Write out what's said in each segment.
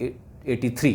83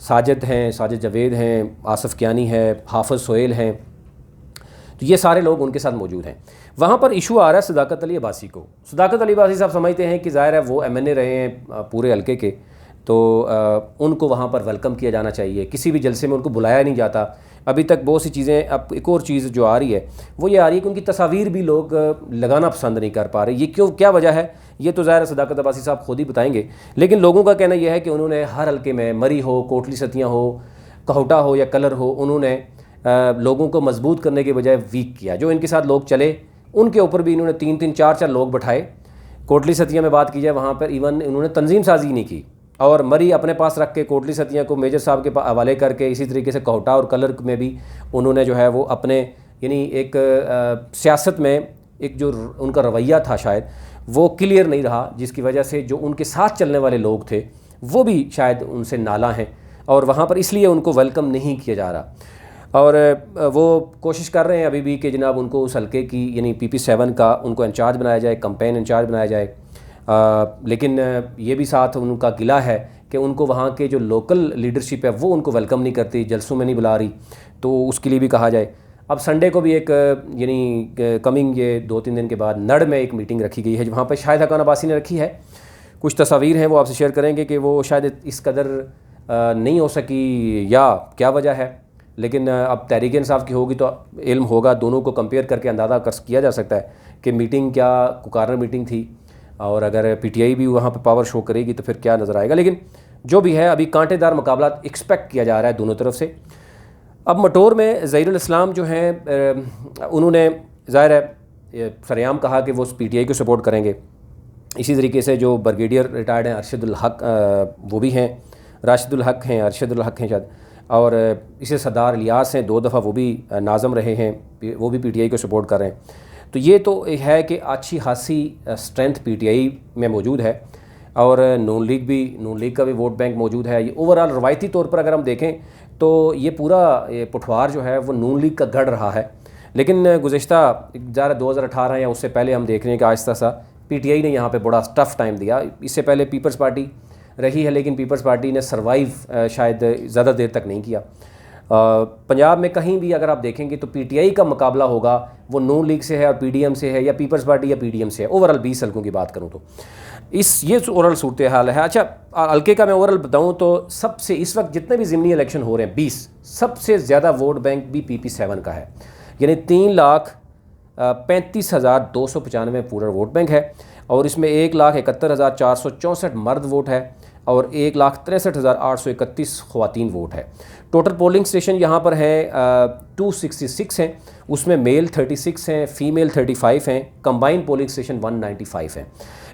ساجد ہیں، ساجد جاوید ہیں، آصف کیانی ہے، حافظ سہیل ہیں، تو یہ سارے لوگ ان کے ساتھ موجود ہیں۔ وہاں پر ایشو آ رہا ہے صداقت علی عباسی کو۔ صداقت علی عباسی صاحب سمجھتے ہیں کہ ظاہر ہے وہ ایم این اے رہے ہیں پورے حلقے کے، تو ان کو وہاں پر ویلکم کیا جانا چاہیے، کسی بھی جلسے میں ان کو بلایا نہیں جاتا۔ ابھی تک بہت سی چیزیں، اب ایک اور چیز جو آ رہی ہے وہ یہ آ رہی ہے کہ ان کی تصاویر بھی لوگ لگانا پسند نہیں کر پا رہے۔ یہ کیا وجہ ہے، یہ تو ظاہر صداقت عباسی صاحب خود ہی بتائیں گے، لیکن لوگوں کا کہنا یہ ہے کہ انہوں نے ہر حلقے میں مری ہو، کوٹلی ستیاں ہو، کہوٹا ہو یا کلر ہو، انہوں نے لوگوں کو مضبوط کرنے کے بجائے ویک کیا۔ جو ان کے ساتھ لوگ چلے ان کے اوپر بھی انہوں نے 3 4 لوگ بٹھائے۔ کوٹلی ستیاں میں بات کی جائے، وہاں پر ایون انہوں نے تنظیم سازی نہیں کی، اور مری اپنے پاس رکھ کے کوٹلی ستیاں کو میجر صاحب کے حوالے کر کے، اسی طریقے سے کوٹا اور کلر میں بھی انہوں نے جو ہے وہ اپنے یعنی ایک سیاست میں ایک جو ان کا رویہ تھا شاید وہ کلیئر نہیں رہا، جس کی وجہ سے جو ان کے ساتھ چلنے والے لوگ تھے وہ بھی شاید ان سے نالاں ہیں، اور وہاں پر اس لیے ان کو ویلکم نہیں کیا جا رہا۔ اور وہ کوشش کر رہے ہیں ابھی بھی کہ جناب ان کو اس حلقے کی یعنی PP7 کا ان کو انچارج بنایا جائے، کمپین انچارج بنایا جائے، لیکن یہ بھی ساتھ ان کا گلہ ہے کہ ان کو وہاں کے جو لوکل لیڈرشپ ہے وہ ان کو ویلکم نہیں کرتی، جلسوں میں نہیں بلا رہی، تو اس کے لیے بھی کہا جائے۔ اب سنڈے کو بھی ایک یعنی کمنگ یہ 2-3 دن کے بعد نڑ میں ایک میٹنگ رکھی گئی ہے، وہاں پہ شاہد حقان عباسی نے رکھی ہے۔ کچھ تصاویر ہیں وہ آپ سے شیئر کریں گے کہ وہ شاید اس قدر نہیں ہو سکی یا کیا وجہ ہے، لیکن اب تحریک انصاف کی ہوگی تو علم ہوگا، دونوں کو کمپیئر کر کے اندازہ کیا جا سکتا ہے کہ میٹنگ کیا کارنر میٹنگ تھی، اور اگر PTI بھی وہاں پہ پاور شو کرے گی تو پھر کیا نظر آئے گا۔ لیکن جو بھی ہے ابھی کانٹے دار مقابلہ ایکسپیکٹ کیا جا رہا ہے دونوں طرف سے۔ اب مٹور میں ظہیر الاسلام جو ہیں انہوں نے ظاہر ہے سریعام کہا کہ وہ PTI کو سپورٹ کریں گے۔ اسی طریقے سے جو بریگیڈیئر ریٹائرڈ ہیں ارشد الحق، وہ بھی ہیں، راشد الحق ہیں، ارشد الحق ہیں شاید، اور اسے سردار الیاس ہیں، 2 دفعہ وہ بھی ناظم رہے ہیں، وہ بھی PTI کو سپورٹ کر رہے ہیں۔ تو یہ تو ہے کہ اچھی خاصی اسٹرینتھ PTI میں موجود ہے، اور نون لیگ کا بھی ووٹ بینک موجود ہے۔ یہ اوورآل روایتی طور پر اگر ہم دیکھیں تو یہ پورا پٹھوار جو ہے وہ نون لیگ کا گڑھ رہا ہے، لیکن گزشتہ 2018 یا اس سے پہلے ہم دیکھ رہے ہیں کہ آہستہ سا PTI نے یہاں پہ بڑا ٹف ٹائم دیا۔ اس سے پہلے پیپلز پارٹی رہی ہے، لیکن پیپلز پارٹی نے سروائیو شاید زیادہ دیر تک نہیں کیا۔ پنجاب میں کہیں بھی اگر آپ دیکھیں گے تو PTI کا مقابلہ ہوگا وہ نون لیگ سے ہے اور PDM سے ہے، یا پیپلز پارٹی یا PDM سے ہے۔ اوورآل 20 حلقوں کی بات کروں تو یہ اوورآل صورتحال ہے۔ اچھا حلقے کا میں اوورآل بتاؤں تو سب سے اس وقت جتنے بھی ضمنی الیکشن ہو رہے ہیں 20، سب سے زیادہ ووٹ بینک بھی PP7 کا ہے، یعنی 3,35,295 پورا ووٹ بینک ہے، اور اس میں 1,71,464 مرد ووٹ ہے اور 1,63,831 خواتین ووٹ ہے۔ ٹوٹل پولنگ اسٹیشن یہاں پر ہیں 266 ہیں، اس میں میل 36 ہیں، فیمیل 35 ہیں، کمبائن پولنگ اسٹیشن 195 ہیں۔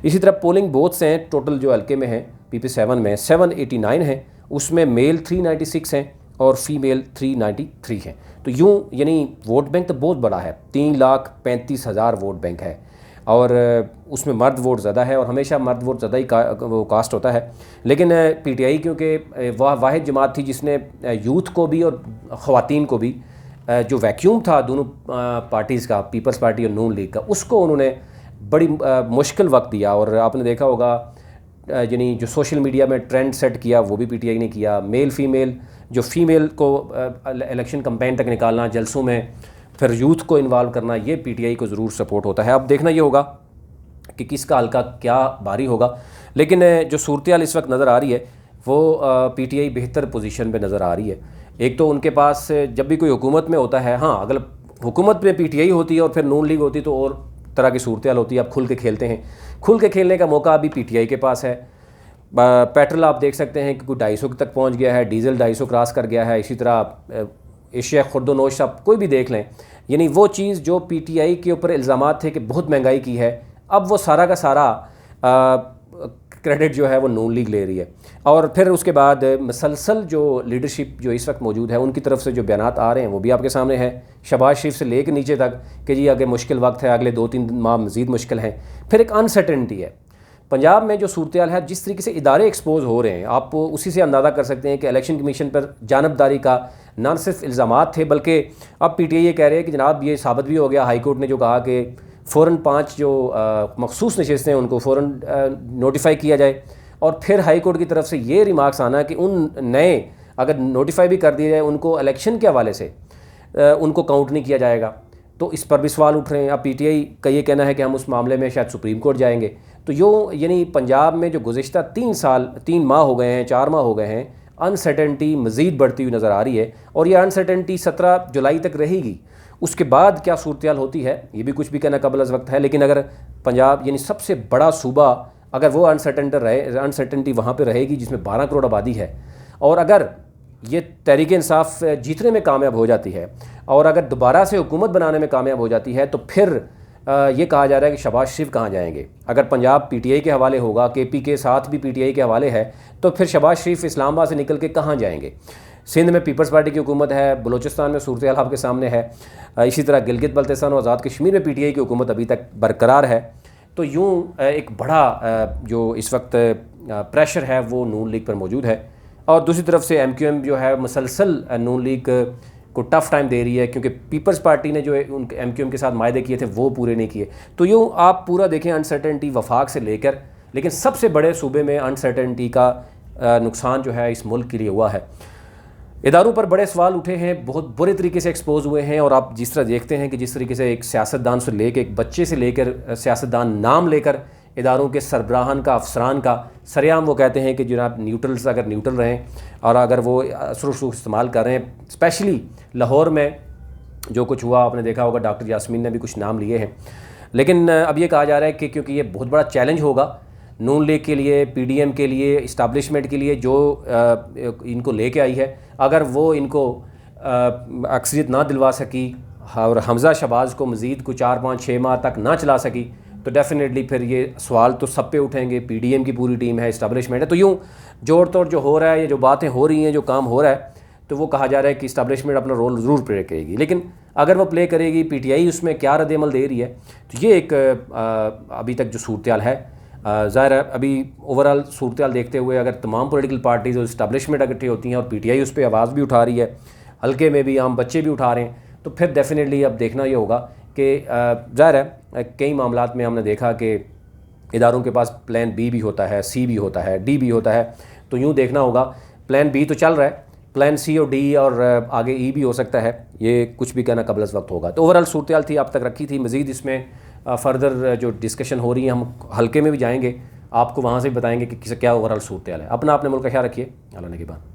اسی طرح پولنگ بوتھس ہیں ٹوٹل جو حلقے میں ہیں PP7 میں 789 ہیں، اس میں میل 396 ہیں اور فیمیل 393 ہیں۔ تو یوں یعنی ووٹ بینک تو بہت بڑا ہے، 3,35,000 ووٹ بینک ہے، اور اس میں مرد ووٹ زیادہ ہے، اور ہمیشہ مرد ووٹ زیادہ ہی وہ کاسٹ ہوتا ہے۔ لیکن PTI کیونکہ واحد جماعت تھی جس نے یوتھ کو بھی اور خواتین کو بھی، جو ویکیوم تھا دونوں پارٹیز کا، پیپلز پارٹی اور نون لیگ کا، اس کو انہوں نے بڑی مشکل وقت دیا، اور آپ نے دیکھا ہوگا یعنی جو سوشل میڈیا میں ٹرینڈ سیٹ کیا وہ بھی PTI نے کیا۔ میل فیمیل، جو فیمیل کو الیکشن کمپین تک نکالنا، جلسوں میں پھر یوتھ کو انوالو کرنا، یہ PTI کو ضرور سپورٹ ہوتا ہے۔ اب دیکھنا یہ ہوگا کہ کس کا حلقہ کیا باری ہوگا، لیکن جو صورتحال اس وقت نظر آ رہی ہے وہ PTI بہتر پوزیشن پہ نظر آ رہی ہے۔ ایک تو ان کے پاس جب بھی کوئی حکومت میں ہوتا ہے، ہاں اگر حکومت میں PTI ہوتی ہے اور پھر نون لیگ ہوتی تو اور طرح کی صورتحال ہوتی ہے، اب کھل کے کھیلتے ہیں، کھل کے کھیلنے کا موقع ابھی PTI کے پاس ہے۔ پیٹرول آپ دیکھ سکتے ہیں کہ کوئی 250 تک پہنچ گیا ہے، ڈیزل 250 کراس کر گیا ہے، اسی طرح ایشیا خرد و نوش آپ کوئی بھی دیکھ لیں، یعنی وہ چیز جو PTI کے اوپر الزامات تھے کہ بہت مہنگائی کی ہے، اب وہ سارا کا سارا کریڈٹ جو ہے وہ نون لیگ لے رہی ہے۔ اور پھر اس کے بعد مسلسل جو لیڈرشپ جو اس وقت موجود ہے ان کی طرف سے جو بیانات آ رہے ہیں وہ بھی آپ کے سامنے ہے، شہباز شریف سے لے کے نیچے تک کہ جی آگے مشکل وقت ہے، اگلے 2-3 ماہ مزید مشکل ہیں۔ پھر ایک انسرٹنٹی ہے پنجاب میں جو صورتحال ہے، جس طریقے سے ادارے ایکسپوز ہو رہے ہیں، آپ اسی سے اندازہ کر سکتے ہیں کہ الیکشن کمیشن پر جانبداری کا نہ صرف الزامات تھے، بلکہ اب PTI یہ کہہ رہے ہیں کہ جناب یہ ثابت بھی ہو گیا، ہائی کورٹ نے جو کہا کہ فوراً 5 جو مخصوص نشستیں ان کو فوراً نوٹیفائی کیا جائے، اور پھر ہائی کورٹ کی طرف سے یہ ریمارکس آنا کہ ان نئے اگر نوٹیفائی بھی کر دیا جائے ان کو الیکشن کے حوالے سے ان کو کاؤنٹ نہیں کیا جائے گا، تو اس پر بھی سوال اٹھ رہے ہیں۔ اب پی ٹی آئی کا یہ کہنا ہے کہ ہم اس معاملے میں شاید سپریم کورٹ جائیں گے۔ تو یعنی پنجاب میں جو گزشتہ 3 ماہ ہو گئے ہیں، 4 ماہ ہو گئے ہیں، انسرٹنٹی مزید بڑھتی ہوئی نظر آ رہی ہے، اور یہ انسرٹنٹی 17 جولائی تک رہے گی۔ اس کے بعد کیا صورتحال ہوتی ہے یہ بھی کچھ بھی کہنا قبل از وقت ہے، لیکن اگر پنجاب یعنی سب سے بڑا صوبہ اگر وہ انسرٹنٹی وہاں پہ رہے گی جس میں 12 کروڑ آبادی ہے، اور اگر یہ تحریک انصاف جیتنے میں کامیاب ہو جاتی ہے اور اگر دوبارہ سے حکومت بنانے میں کامیاب ہو جاتی ہے، تو پھر یہ کہا جا رہا ہے کہ شہباز شریف کہاں جائیں گے۔ اگر پنجاب پی ٹی آئی کے حوالے ہوگا، کے پی کے ساتھ بھی پی ٹی آئی کے حوالے ہے، تو پھر شہباز شریف اسلام آباد سے نکل کے کہاں جائیں گے؟ سندھ میں پیپلز پارٹی کی حکومت ہے، بلوچستان میں صورتحال آپ کے سامنے ہے، اسی طرح گلگت بلتستان اور آزاد کشمیر میں پی ٹی آئی کی حکومت ابھی تک برقرار ہے۔ تو یوں ایک بڑا جو اس وقت پریشر ہے وہ نون لیگ پر موجود ہے، اور دوسری طرف سے ایم کیو ایم جو ہے مسلسل نون لیگ کو ٹف ٹائم دے رہی ہے، کیونکہ پیپلز پارٹی نے جو ان ایم کیو ایم کے ساتھ معاہدے کیے تھے وہ پورے نہیں کیے۔ تو یوں آپ پورا دیکھیں انسرٹنٹی وفاق سے لے کر، لیکن سب سے بڑے صوبے میں انسرٹنٹی کا نقصان جو ہے اس ملک کے لیے ہوا ہے۔ اداروں پر بڑے سوال اٹھے ہیں، بہت برے طریقے سے ایکسپوز ہوئے ہیں، اور آپ جس طرح دیکھتے ہیں کہ جس طریقے سے ایک سیاستدان سے لے کے ایک بچے سے لے کر سیاستدان نام لے کر اداروں کے سربراہان کا، افسران کا سریعام وہ کہتے ہیں کہ جناب نیوٹرلز اگر نیوٹرل رہیں، اور اگر وہ اثر و رسوخ استعمال کر رہے ہیں، اسپیشلی لاہور میں جو کچھ ہوا آپ نے دیکھا ہوگا، ڈاکٹر یاسمین نے بھی کچھ نام لیے ہیں۔ لیکن اب یہ کہا جا رہا ہے کہ کیونکہ یہ بہت بڑا چیلنج ہوگا نون لیگ کے لیے، پی ڈی ایم کے لیے، اسٹیبلشمنٹ کے لیے جو ان کو لے کے آئی ہے، اگر وہ ان کو اکثریت نہ دلوا سکی اور حمزہ شہباز کو مزید کو 4 5 6 ماہ تک نہ چلا سکی، تو ڈیفینیٹلی پھر یہ سوال تو سب پہ اٹھیں گے۔ پی ڈی ایم کی پوری ٹیم ہے، اسٹیبلشمنٹ ہے، تو یوں جوڑ توڑ جو ہو رہا ہے، یہ جو باتیں ہو رہی ہیں، جو کام ہو رہا ہے، تو وہ کہا جا رہا ہے کہ اسٹیبلشمنٹ اپنا رول ضرور پلے کرے گی، لیکن اگر وہ پلے کرے گی، پی ٹی آئی اس میں کیا رد عمل دے رہی ہے، تو یہ ایک ابھی تک جو صورتحال ہے، ظاہر ہے ابھی اوورال صورتحال دیکھتے ہوئے اگر تمام پولیٹیکل پارٹیز اور اسٹیبلشمنٹ اکٹھی ہوتی ہیں اور پی ٹی آئی اس پہ آواز بھی اٹھا رہی ہے، حلقے میں بھی عام بچے بھی اٹھا رہے ہیں، تو پھر ڈیفینیٹلی اب دیکھنا یہ ہوگا کہ ظاہر ہے کئی معاملات میں ہم نے دیکھا کہ اداروں کے پاس پلان بی بھی ہوتا ہے، سی بھی ہوتا ہے، ڈی بھی ہوتا ہے، تو یوں دیکھنا ہوگا پلان بی تو چل رہا ہے، پلان سی اور ڈی اور آگے ای بھی ہو سکتا ہے، یہ کچھ بھی کہنا قبل از وقت ہوگا۔ تو اوورال صورتحال تھی، اب تک رکھی تھی، مزید اس میں فردر جو ڈسکشن ہو رہی ہیں ہم حلقے میں بھی جائیں گے، آپ کو وہاں سے بھی بتائیں گے کہ کیا اوورال صورتحال ہے۔ اپنا اپنے ملک کا خیال رکھیے، اللہ نگہبان۔